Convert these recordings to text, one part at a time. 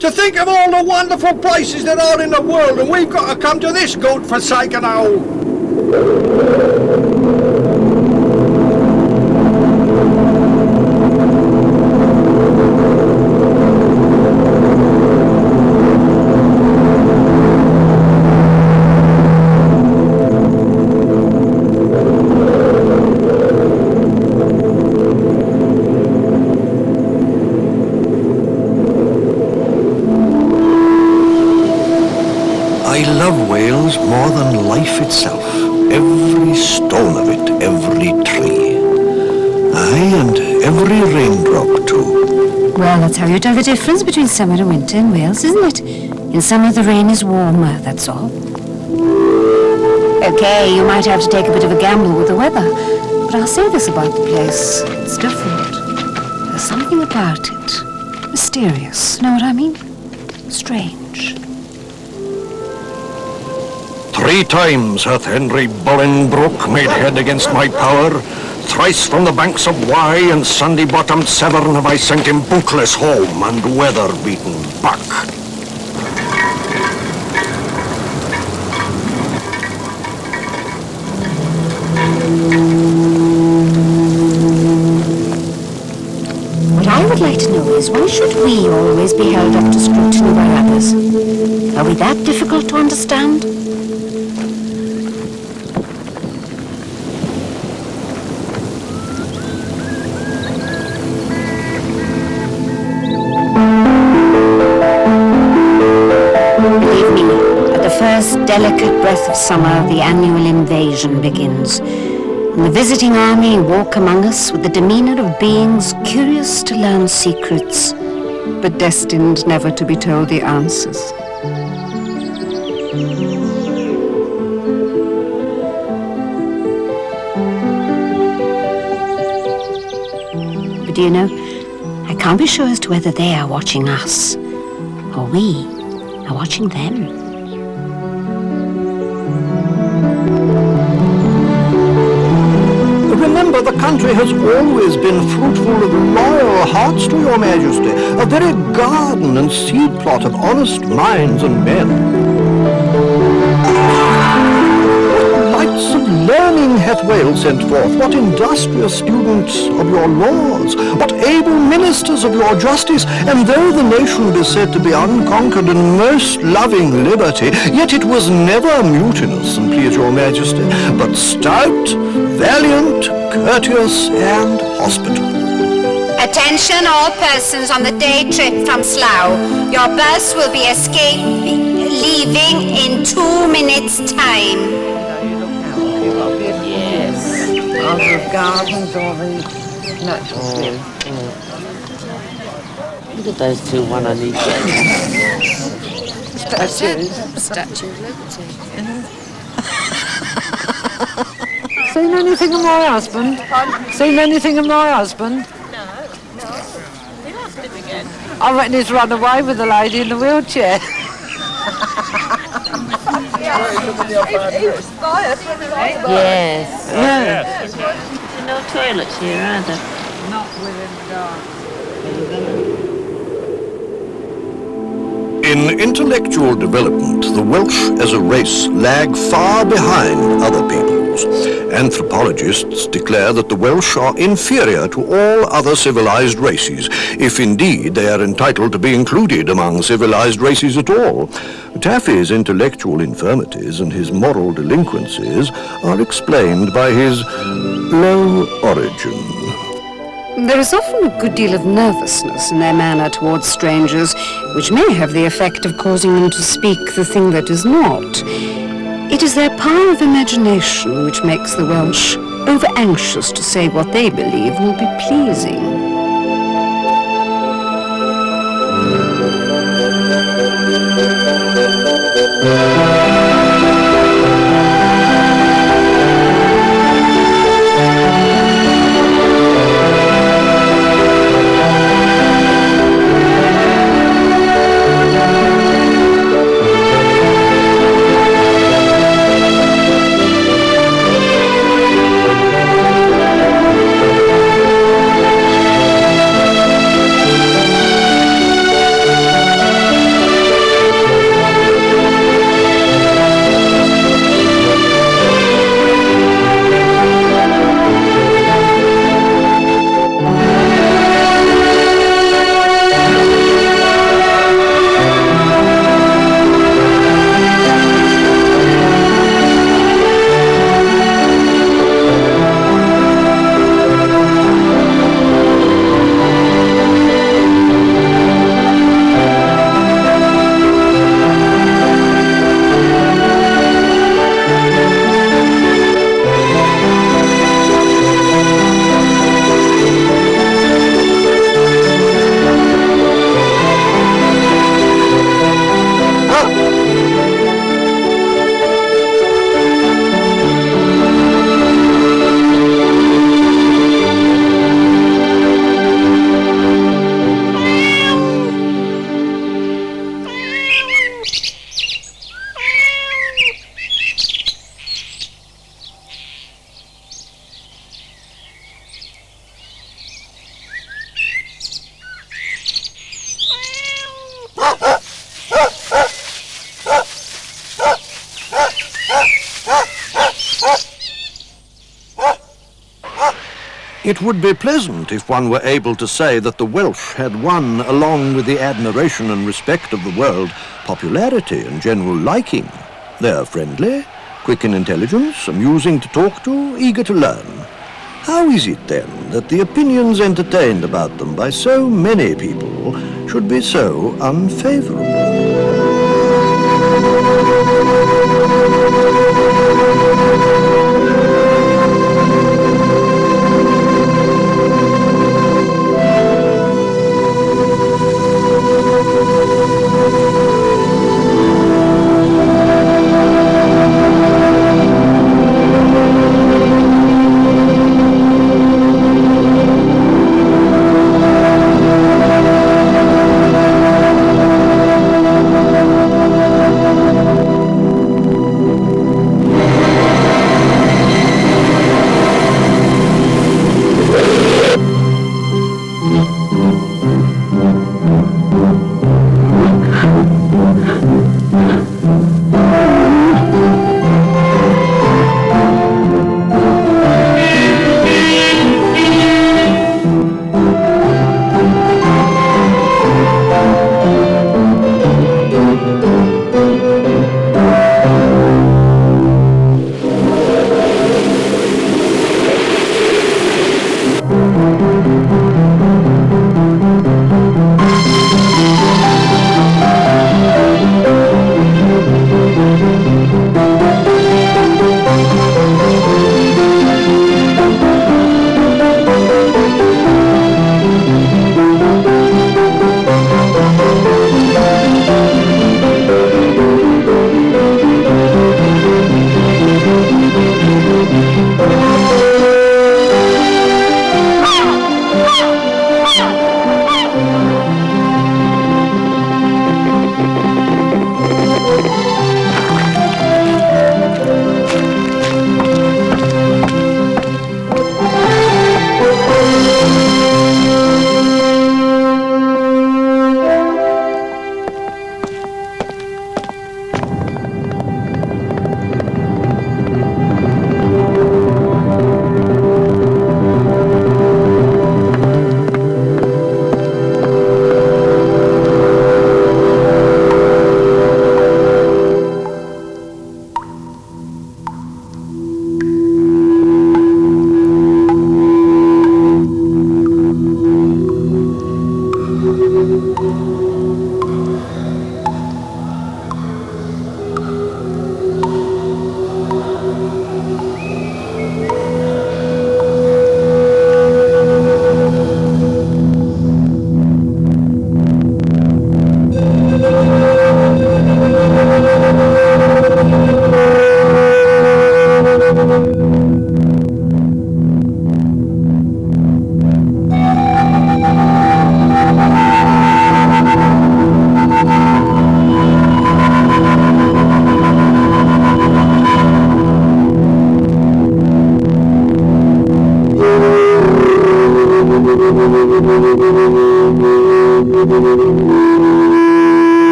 To think of all the wonderful places there are in the world, and we've got to come to this God-forsaken hole. I love Wales more than life itself. Every stone of it, every tree. Aye, and every raindrop too. Well, that's how you tell the difference between summer and winter in Wales, isn't it? In summer the rain is warmer, that's all. Okay, you might have to take a bit of a gamble with the weather, but I'll say this about the place. It's different. There's something about it. Mysterious, know what I mean? Strange. 3 times hath Henry Bolingbroke made head against my power. Thrice from the banks of Wye and sandy-bottomed Severn have I sent him bootless home and weather-beaten back. What I would like to know is, why should we always be held up to scrutiny by others? Are we that difficult to understand? First delicate breath of summer, the annual invasion begins. And the visiting army walk among us with the demeanor of beings curious to learn secrets, but destined never to be told the answers. But do you know, I can't be sure as to whether they are watching us, or we are watching them. Remember, the country has always been fruitful of loyal hearts to your majesty, a very garden and seed plot of honest minds and men. What lights of learning hath Wales sent forth, what industrious students of your laws, what able ministers of your justice, and though the nation be said to be unconquered and most loving liberty, yet it was never mutinous, and please your majesty, but stout, valiant, courteous, and hospitable. Attention all persons on the day trip from Slough. Your bus will be leaving in 2 minutes' time. Yes. Are the gardens or the natural view? Look at those two, one on each end. Statue of Liberty. Seen anything of my husband? Seen anything of my husband? No. He lost him again. I reckon he's run away with the lady in the wheelchair. He was fired when he was Yes. Yeah. There's no toilets here, are there? Not within the garden. In intellectual development, the Welsh as a race lag far behind other peoples. Anthropologists declare that the Welsh are inferior to all other civilized races, if indeed they are entitled to be included among civilized races at all. Taffy's intellectual infirmities and his moral delinquencies are explained by his low origin. There is often a good deal of nervousness in their manner towards strangers, which may have the effect of causing them to speak the thing that is not. It is their power of imagination which makes the Welsh over-anxious to say what they believe will be pleasing. It would be pleasant if one were able to say that the Welsh had won, along with the admiration and respect of the world, popularity and general liking. They're friendly, quick in intelligence, amusing to talk to, eager to learn. How is it, then, that the opinions entertained about them by so many people should be so unfavourable?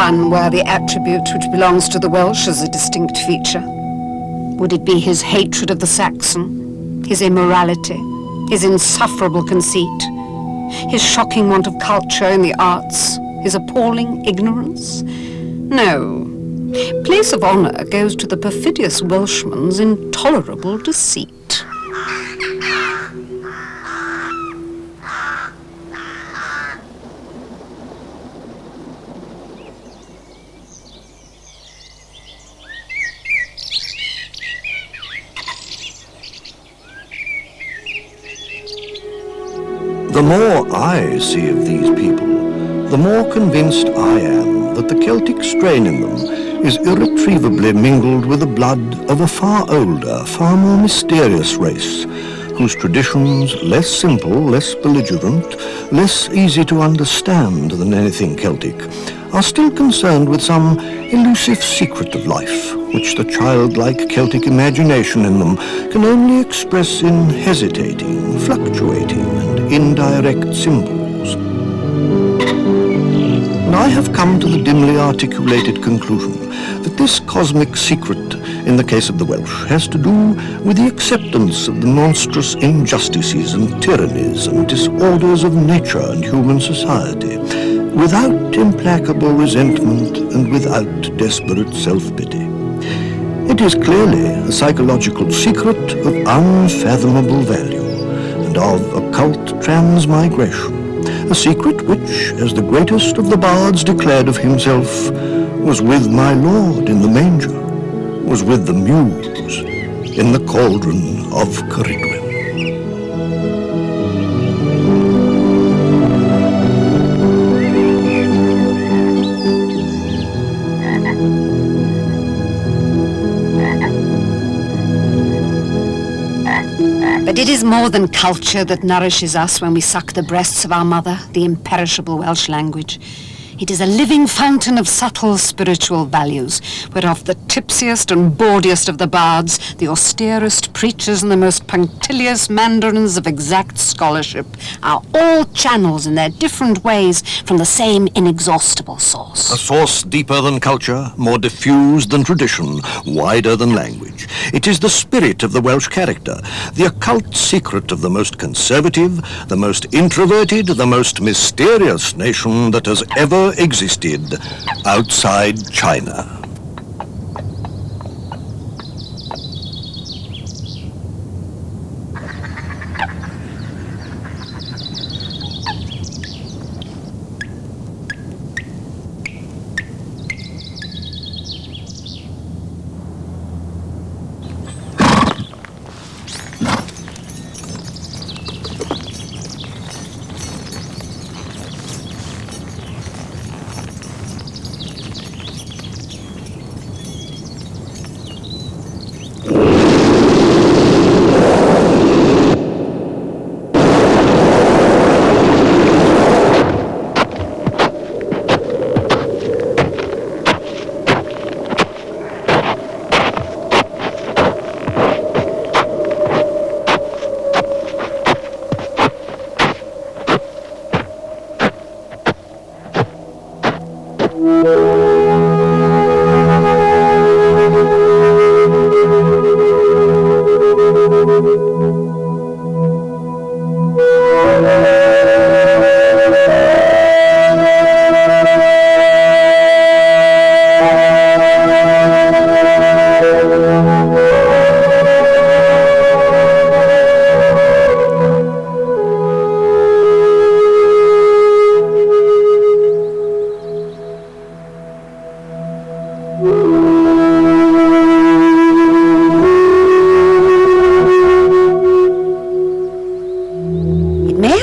fun were the attribute which belongs to the Welsh as a distinct feature? Would it be his hatred of the Saxon, his immorality, his insufferable conceit, his shocking want of culture in the arts, his appalling ignorance? No. Place of honour goes to the perfidious Welshman's intolerable deceit. The more I see of these people, the more convinced I am that the Celtic strain in them is irretrievably mingled with the blood of a far older, far more mysterious race, whose traditions, less simple, less belligerent, less easy to understand than anything Celtic, are still concerned with some elusive secret of life, which the childlike Celtic imagination in them can only express in hesitating, fluctuating, and indirect symbols. And I have come to the dimly articulated conclusion that this cosmic secret, in the case of the Welsh, has to do with the acceptance of the monstrous injustices and tyrannies and disorders of nature and human society, without implacable resentment and without desperate self-pity. It is clearly a psychological secret of unfathomable value and of occult transmigration, a secret which, as the greatest of the bards declared of himself, was with my Lord in the manger, was with the Muse in the cauldron of Ceridwen. But it is more than culture that nourishes us when we suck the breasts of our mother, the imperishable Welsh language. It is a living fountain of subtle spiritual values, whereof the tipsiest and bawdiest of the bards, the austerest preachers and the most punctilious mandarins of exact scholarship, are all channels in their different ways from the same inexhaustible source. A source deeper than culture, more diffused than tradition, wider than language. It is the spirit of the Welsh character, the occult secret of the most conservative, the most introverted, the most mysterious nation that has ever existed outside China.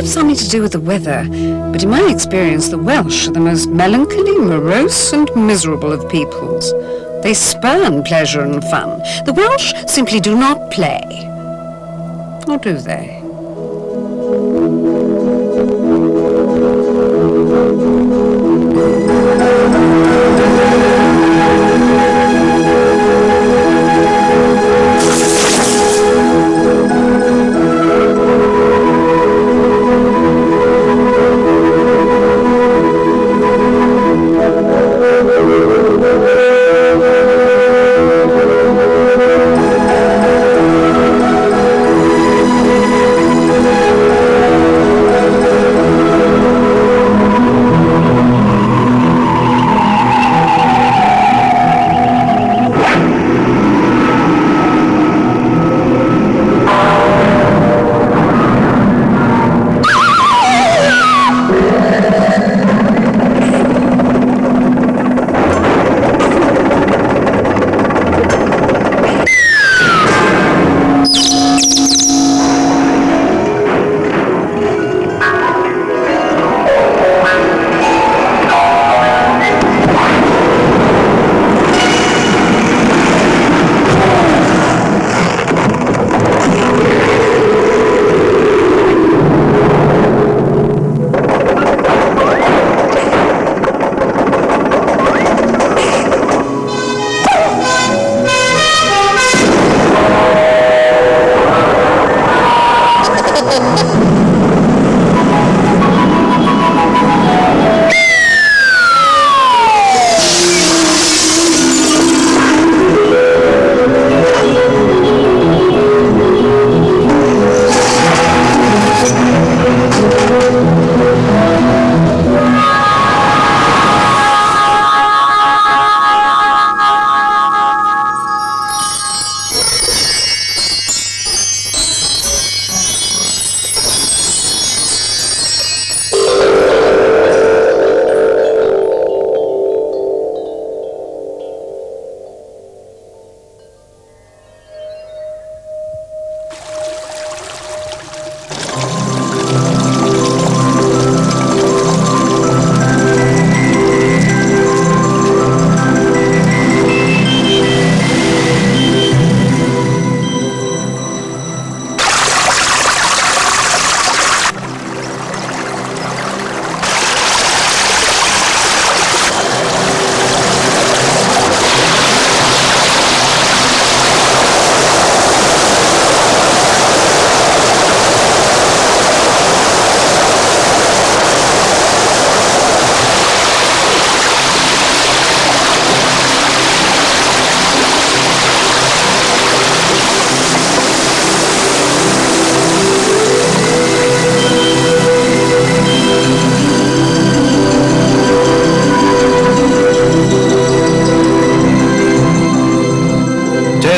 Something to do with the weather, but in my experience the Welsh are the most melancholy, morose and miserable of peoples. They spurn pleasure and fun. The Welsh simply do not play. Or do they?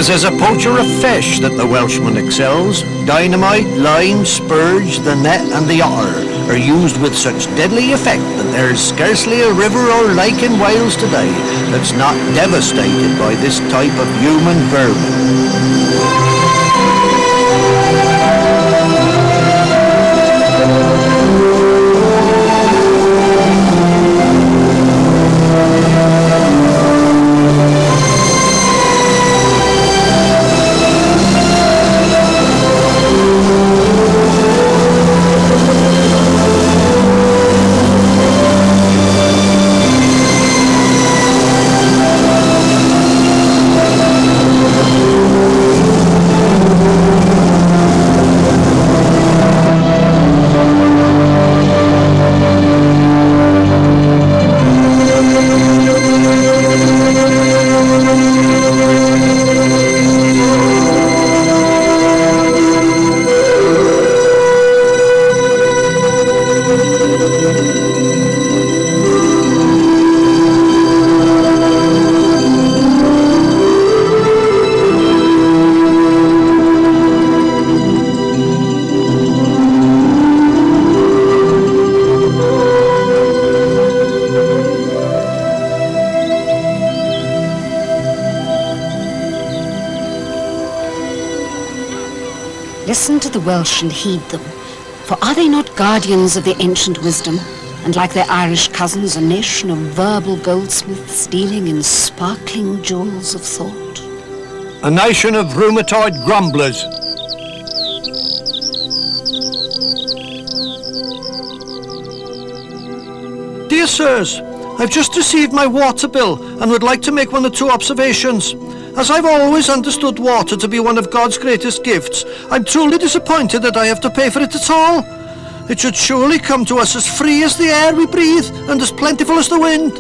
'Tis as a poacher of fish that the Welshman excels. Dynamite, lime, spurge, the net and the otter are used with such deadly effect that there's scarcely a river or lake in Wales today that's not devastated by this type of human vermin. Listen to the Welsh and heed them, for are they not guardians of the ancient wisdom, and like their Irish cousins, a nation of verbal goldsmiths dealing in sparkling jewels of thought? A nation of rheumatoid grumblers. Dear sirs, I've just received my water bill and would like to make one or two observations. As I've always understood water to be one of God's greatest gifts, I'm truly disappointed that I have to pay for it at all. It should surely come to us as free as the air we breathe and as plentiful as the wind.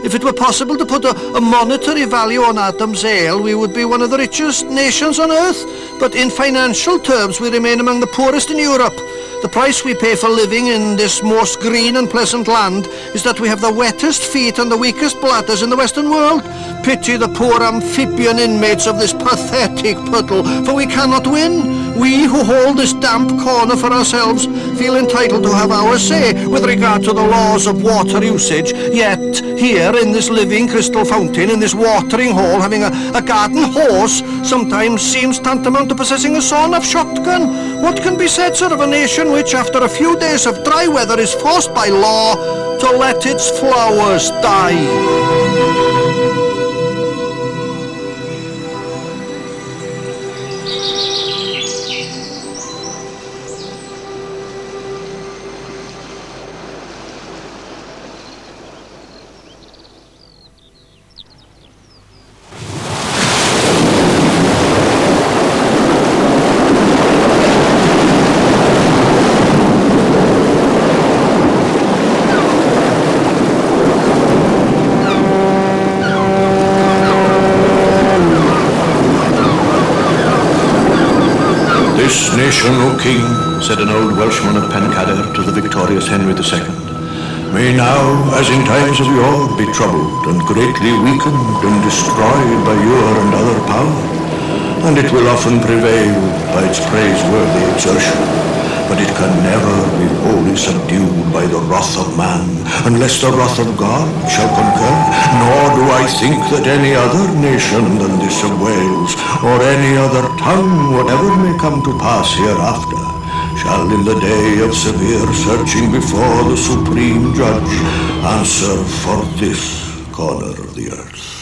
If it were possible to put a monetary value on Adam's ale, we would be one of the richest nations on earth. But in financial terms, we remain among the poorest in Europe. The price we pay for living in this most green and pleasant land is that we have the wettest feet and the weakest bladders in the Western world. Pity the poor amphibian inmates of this pathetic puddle, for we cannot win. We who hold this damp corner for ourselves feel entitled to have our say with regard to the laws of water usage, yet here in this living crystal fountain, in this watering hole, having a garden hose sometimes seems tantamount to possessing a sawn-off shotgun. What can be said, sir, of a nation which, after a few days of dry weather, is forced by law to let its flowers die? This nation, O King, said an old Welshman of Pencader to the victorious Henry II, may now, as in times of yore, be troubled and greatly weakened and destroyed by your and other power, and it will often prevail by its praiseworthy exertion, but it can never be wholly subdued by the wrath of man, unless the wrath of God shall concur. Nor do I think that any other nation than this of Wales, or any other tongue, whatever may come to pass hereafter, shall in the day of severe searching before the Supreme Judge answer for this corner of the earth.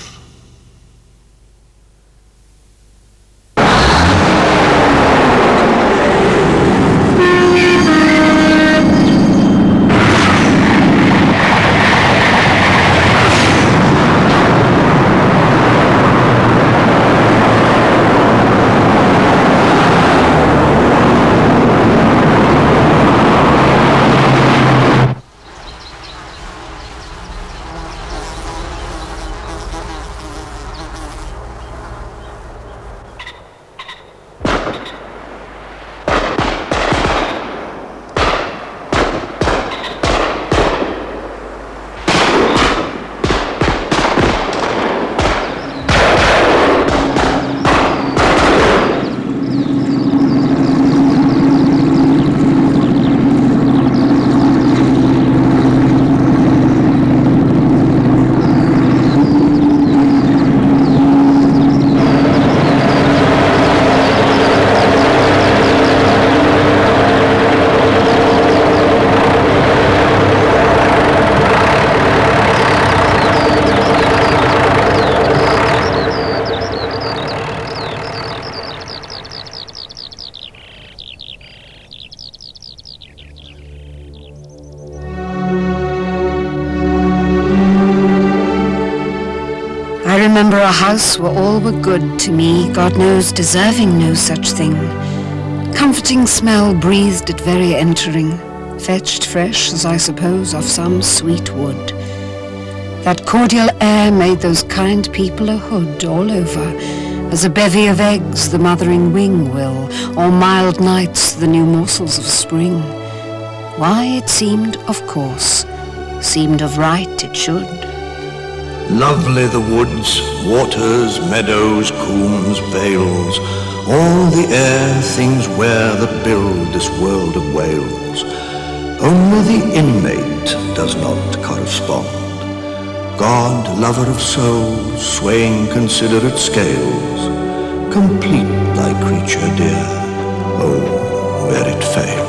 house where all were good to me, God knows deserving no such thing. Comforting smell breathed at very entering, fetched fresh, as I suppose, of some sweet wood. That cordial air made those kind people a hood all over, as a bevy of eggs the mothering wing will, or mild nights the new morsels of spring. Why, it seemed, of course, seemed of right it should. Lovely the woods, waters, meadows, combes, vales, all the air things wear that build this world of Wales. Only the inmate does not correspond. God, lover of souls, swaying considerate scales, complete thy creature dear, oh, where it fails.